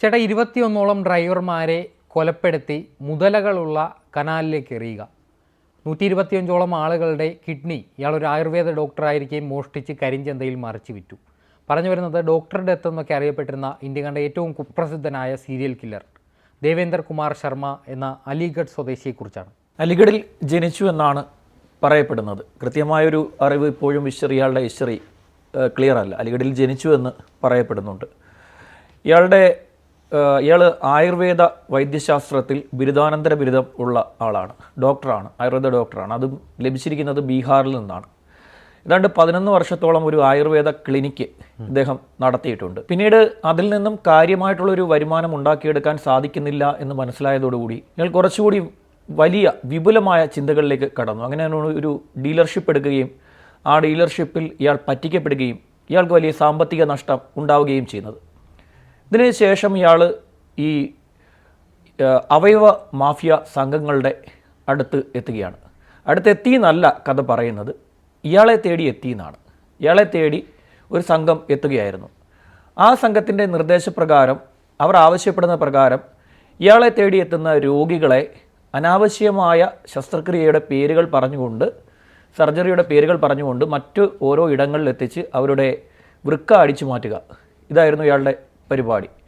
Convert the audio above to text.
ചേട്ടാ 21ഓളം ഡ്രൈവർമാരെ കൊലപ്പെടുത്തി മുതലകളുള്ള കനാലിലേക്ക് എറിയുക. 125ഓളം ആളുകളുടെ കിഡ്നി ഇയാളൊരു ആയുർവേദ ഡോക്ടറായിരിക്കുകയും മോഷ്ടിച്ച് കരിഞ്ചന്തയിൽ മറിച്ച് വിറ്റു. പറഞ്ഞു വരുന്നത് ഡോക്ടർ ഡെത്ത് എന്നൊക്കെ അറിയപ്പെട്ടിരുന്ന ഇന്ത്യ കണ്ട ഏറ്റവും കുപ്രസിദ്ധനായ സീരിയൽ കില്ലർ ദേവേന്ദർ കുമാർ ശർമ്മ എന്ന അലിഗഡ് സ്വദേശിയെക്കുറിച്ചാണ്. അലിഗഡിൽ ജനിച്ചു എന്നാണ് പറയപ്പെടുന്നത്. കൃത്യമായൊരു അറിവ് ഇപ്പോഴും ഇയാളുടെ ഹിസ്റ്ററി ക്ലിയർ അല്ല. അലിഗഡിൽ ജനിച്ചു എന്ന് പറയപ്പെടുന്നുണ്ട്. ഇയാൾ ആയുർവേദ വൈദ്യശാസ്ത്രത്തിൽ ബിരുദാനന്തര ബിരുദം ഉള്ള ആളാണ്, ഡോക്ടറാണ്, ആയുർവേദ ഡോക്ടറാണ്. അതും ലഭിച്ചിരിക്കുന്നത് ബീഹാറിൽ നിന്നാണ്. ഏതാണ്ട് 11 വർഷത്തോളം ഒരു ആയുർവേദ ക്ലിനിക്ക് ഇദ്ദേഹം നടത്തിയിട്ടുണ്ട്. പിന്നീട് അതിൽ നിന്നും കാര്യമായിട്ടുള്ളൊരു വരുമാനം ഉണ്ടാക്കിയെടുക്കാൻ സാധിക്കുന്നില്ല എന്ന് മനസ്സിലായതോടുകൂടി ഇയാൾ കുറച്ചുകൂടി വലിയ വിപുലമായ ചിന്തകളിലേക്ക് കടന്നു. അങ്ങനെയാണ് ഒരു ഡീലർഷിപ്പ് എടുക്കുകയും ആ ഡീലർഷിപ്പിൽ ഇയാൾ പറ്റിക്കപ്പെടുകയും ഇയാൾക്ക് വലിയ സാമ്പത്തിക നഷ്ടം ഉണ്ടാവുകയും ചെയ്യുന്നത്. ഇതിന് ശേഷം ഇയാൾ ഈ അവയവ മാഫിയ സംഘങ്ങളുടെ അടുത്ത് എത്തുകയാണ്. അടുത്തെത്തി എന്നല്ല കഥ പറയുന്നത്, ഇയാളെ തേടി എത്തിയെന്നാണ്. ഇയാളെ തേടി ഒരു സംഘം എത്തുകയായിരുന്നു. ആ സംഘത്തിൻ്റെ നിർദ്ദേശപ്രകാരം, അവർ ആവശ്യപ്പെടുന്ന പ്രകാരം ഇയാളെ തേടി എത്തുന്ന രോഗികളെ അനാവശ്യമായ ശസ്ത്രക്രിയയുടെ പേരുകൾ പറഞ്ഞുകൊണ്ട്, സർജറിയുടെ പേരുകൾ പറഞ്ഞുകൊണ്ട് മറ്റു ഓരോ ഇടങ്ങളിൽ എത്തിച്ച് അവരുടെ വൃക്ക അടിച്ചു മാറ്റുക. ഇതായിരുന്നു ഇയാളുടെ പരിപാടി.